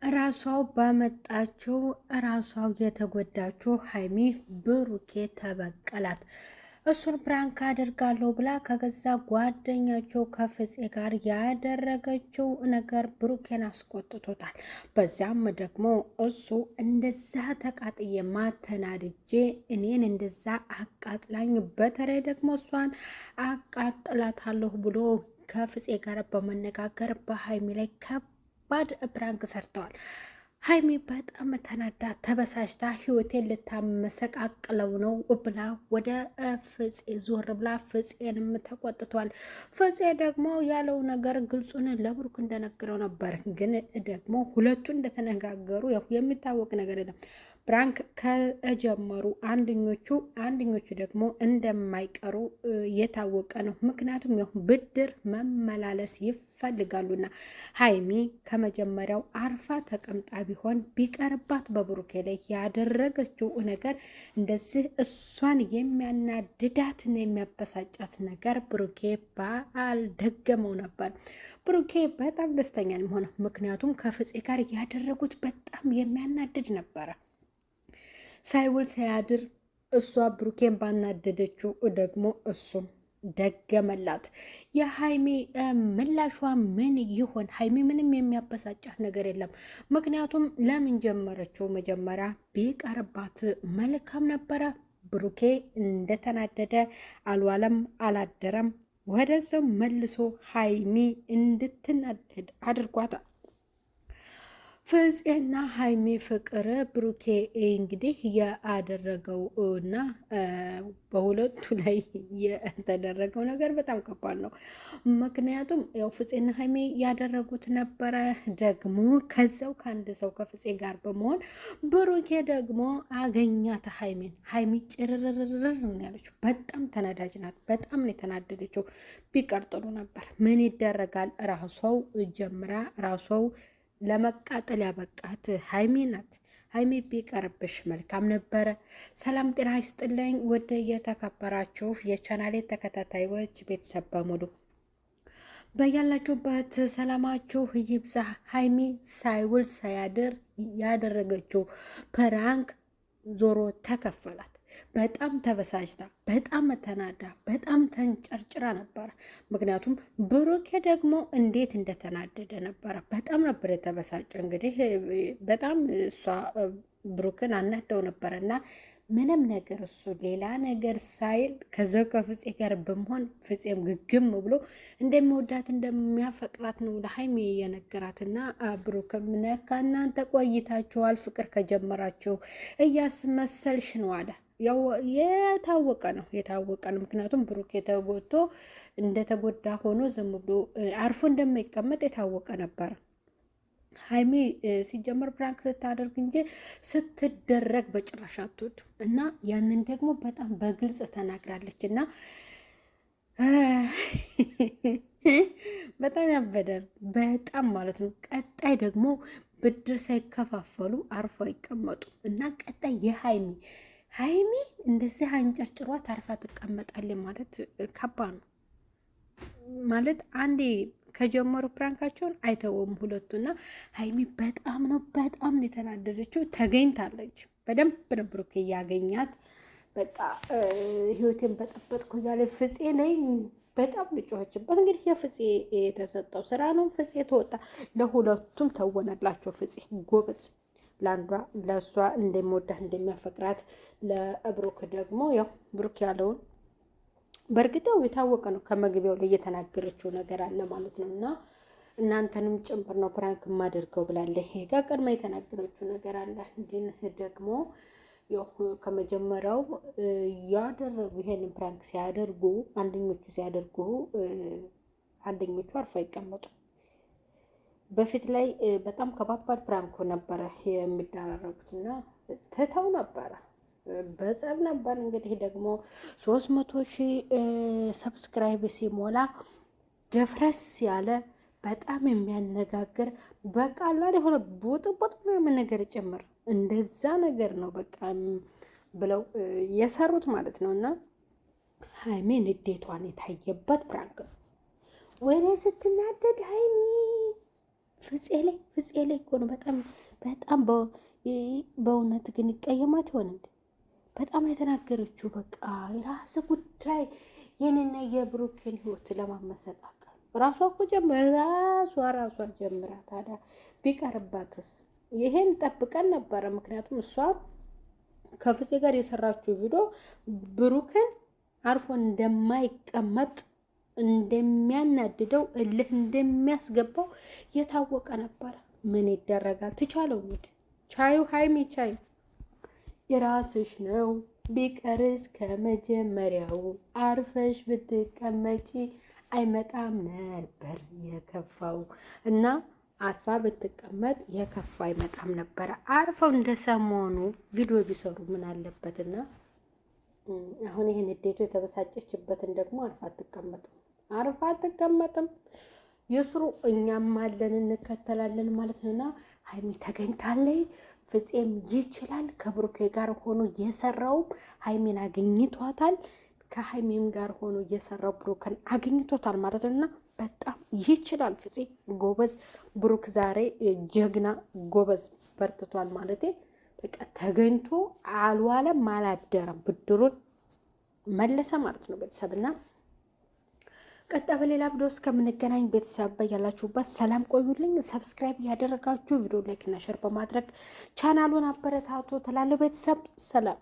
ራሷው ባመጣችው ራሷው የተጎዳችው ሀይሚ ብሩኬ ተበቀላት። እሱን ፕራንክ አደርጋለሁ ብላ ከገዛ ጓደኛቸው ከፍፄ ጋር ያደረገችው ነገር ብሩኬን አስቆጥቶታል። በዚያም ደግሞ እሱ እንደዛ ተቃጥዬ ማተናድጄ እኔን እንደዛ አቃጥላኝ በተለይ ደግሞ እሷን አቃጥላታለሁ ብሎ ከፍፄ ጋር በመነጋገር በሀይሚ ላይ ባድ ፕራንክ ሰርተዋል። ሀይሚ በጣም ተናዳ ተበሳጭታ ህይወቴን ልታመሰቃቅለው ነው ብላ ወደ ፍፄ ዞር ብላ ፍፄንም ተቆጥቷል። ፍፄ ደግሞ ያለው ነገር ግልጹን ለብሩክ እንደነገረው ነበር። ግን ደግሞ ሁለቱ እንደተነጋገሩ ያው የሚታወቅ ነገር የለም። ፕራንክ ከጀመሩ አንደኞቹ ደግሞ እንደማይቀሩ የታወቀ ነው። ምክንያቱም ያው ብድር መመላለስ ይፈልጋሉና ሀይሚ ከመጀመሪያው አርፋ ተቀምጣ ቢሆን ቢቀርባት በብሩኬ ላይ ያደረገችው ነገር እንደዚህ እሷን የሚያናድዳትና የሚያበሳጫት ነገር ብሩኬ ባልደገመው ነበር። ብሩኬ በጣም ደስተኛ ሆነ። ምክንያቱም ከፍፄ ጋር ያደረጉት በጣም የሚያናድድ ነበረ። ሳይውል ሳያድር እሷ ብሩኬን ባናደደችው ደግሞ እሱም ደገመላት። የሀይሚ ምላሿ ምን ይሆን? ሀይሚ ምንም የሚያበሳጫት ነገር የለም። ምክንያቱም ለምን ጀመረችው? መጀመሪያ ቢቀርባት መልካም ነበረ። ብሩኬ እንደተናደደ አልዋለም አላደረም። ወደዛው መልሶ ሀይሚ እንድትናደድ አድርጓታል። ፍፄና ሀይሚ ፍቅር ብሩኬ እንግዲህ ያደረገው እና በሁለቱ ላይ የተደረገው ነገር በጣም ከባድ ነው። ምክንያቱም ያው ፍፄና ሀይሚ ያደረጉት ነበረ። ደግሞ ከዛው ከአንድ ሰው ከፍፄ ጋር በመሆን ብሩኬ ደግሞ አገኛት ሀይሚን። ሀይሚ ጭርርርር ያለችው በጣም ተናዳጅ ናት። በጣም ነው የተናደደችው። ቢቀር ጥሩ ነበር። ምን ይደረጋል? ራሷው ጀምራ ራሷው ለመቃጠል ያበቃት ሀይሚ ናት። ሀይሚ ቢቀርብሽ መልካም ነበረ። ሰላም ጤና ይስጥልኝ። ወደ የተከበራችሁ የቻናሌ ተከታታዮች ቤተሰብ በሙሉ በያላችሁበት ሰላማችሁ ይብዛ። ሀይሚ ሳይውል ሳያድር ያደረገችው ፕራንክ ዞሮ ተከፈላት። በጣም ተበሳጭታ፣ በጣም ተናዳ፣ በጣም ተንጨርጭራ ነበረ። ምክንያቱም ብሩኬ ደግሞ እንዴት እንደተናደደ ነበረ። በጣም ነበር የተበሳጨ። እንግዲህ በጣም እሷ ብሩክን አናደው ነበረ እና ምንም ነገር እሱ ሌላ ነገር ሳይል ከዛው ከፍፄ ጋር በመሆን ፍፄም ግግም ብሎ እንደሚወዳት እንደሚያፈቅራት ነው ለሀይሚ የነገራትና ብሩክም ነካ እናንተ ቆይታችኋል፣ ፍቅር ከጀመራችሁ እያስመሰልሽ ነው አለ። ያው የታወቀ ነው። ምክንያቱም ብሩክ የተጎድቶ እንደተጎዳ ሆኖ ዝም ብሎ አርፎ እንደማይቀመጥ የታወቀ ነበረ። ሀይሚ ሲጀመር ፕራንክ ስታደርግ እንጂ ስትደረግ በጭራሽ አትወድም እና ያንን ደግሞ በጣም በግልጽ ተናግራለች እና በጣም ያበደር በጣም ማለት ነው። ቀጣይ ደግሞ ብድር ሳይከፋፈሉ አርፎ አይቀመጡ እና ቀጣይ ሀይሚ እንደዚህ አንጨርጭሯት አርፋ ትቀመጣለች ማለት ከባድ ነው። ማለት አንዴ ከጀመሩ ፕራንካቸውን አይተውም ሁለቱና ሀይሚ በጣም ነው የተናደደችው። ተገኝታለች። በደንብ ነው ብሩክ ያገኛት። በቃ ህይወቴን በጠበጥኩ እያለ ፍፄ ላይ በጣም ልጮኸችበት። እንግዲህ የፍፄ የተሰጠው ስራ ነው። ፍፄ ተወጣ። ለሁለቱም ተወነላቸው። ፍፄ ጎበዝ፣ ለአንዷ ለእሷ እንደሚወዳት እንደሚያፈቅራት፣ ለብሩክ ደግሞ ያው ብሩክ ያለውን በእርግጠው የታወቀ ነው። ከመግቢያው ላይ የተናገረችው ነገር አለ ማለት ነው እና እናንተንም ጭምር ነው ፕራንክ የማደርገው ብላለች። ይሄ ጋር ቀድማ የተናገረችው ነገር አለ። ግን ደግሞ ያው ከመጀመሪያው ያደረጉ ይሄንን ፕራንክ ሲያደርጉ አንደኞቹ አርፎ አይቀመጡም። በፊት ላይ በጣም ከባባድ ፕራንክ ነበረ የሚደራረጉት እና ትተው ነበረ በጸብ ነበር። እንግዲህ ደግሞ 300,000 ሰብስክራይብ ሲሞላ ደፍረስ ያለ በጣም የሚያነጋግር በቃ ላይ የሆነ ቦጥቦጥ ምናምን ነገር ጭምር እንደዛ ነገር ነው በቃ ብለው የሰሩት ማለት ነው። እና ሀይሚ ንዴቷን የታየበት ፕራንክ ነው። ወይኔ ስትናደድ ሀይሚ ፍፄ ላይ እኮ ነው። በጣም በእውነት ግን ይቀየማት ይሆን እንዴ? በጣም የተናገረችው በቃ የራስ ጉዳይ የኔና የብሩኬን ህይወት ለማመሰቃቀል ራሷ እኮ ራሷ ጀምራ ታዲያ ቢቀርባትስ? ይሄን ጠብቀን ነበረ። ምክንያቱም እሷ ከፍፄ ጋር የሰራችው ቪዲዮ ብሩክን አርፎ እንደማይቀመጥ እንደሚያናድደው እልህ እንደሚያስገባው የታወቀ ነበረ። ምን ይደረጋል? ትቻለው እንግዲህ ቻዩ ሀይሚ ቻዩ የራስሽ ነው። ቢቀርስ ከመጀመሪያው አርፈሽ ብትቀመጪ አይመጣም ነበር የከፋው። እና አርፋ ብትቀመጥ የከፋ አይመጣም ነበረ። አርፈው እንደሰሞኑ ቪዲዮ ቢሰሩ ምን አለበትና አሁን ይህን እንዴቱ የተበሳጨችበትን ደግሞ አርፋ አትቀመጥም። የስሩ እኛም አለን እንከተላለን ማለት ነውና ሀይሚ ተገኝታለች። ፍፄም ይችላል ከብሩኬ ጋር ሆኖ የሰራው ሀይሚን አግኝቷታል። ከሀይሚም ጋር ሆኖ የሰራው ብሩክን አግኝቶታል ማለት ነውና በጣም ይችላል ፍፄ ጎበዝ። ብሩክ ዛሬ ጀግና ጎበዝ በርትቷል ማለት በቃ ተገኝቶ አልዋለም አላደረም፣ ብድሩን መለሰ ማለት ነው። ቤተሰብና ቀጣ በሌላ ቪዲዮ እስከምንገናኝ ቤተሰብ ያላችሁበት ሰላም ቆዩልኝ። ሰብስክራይብ ያደረጋችሁ ቪዲዮ ላይክ እና ሼር በማድረግ ቻናሉን አበረታቱ ትላለሁ። ቤተሰብ ሰላም